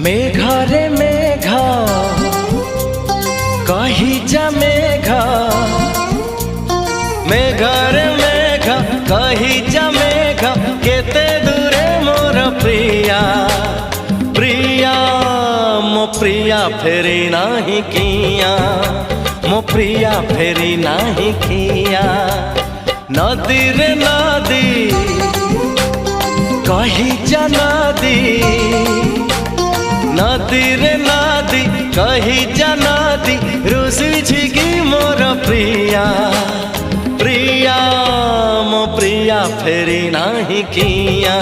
मेघरे मेघ कही जा मेघ, मेघरे मेघ कही जा मेघ, केते दूरे मोर प्रिया प्रिया मो प्रिया फेरी नाही किया, मो प्रिया फेरी नाही किया। नदी रे नदी कही जा नदी, नदी रे नदी कही जा नदी, रुसी छिगी मोर प्रिया प्रिया मो प्रिया फेरी नाही किया।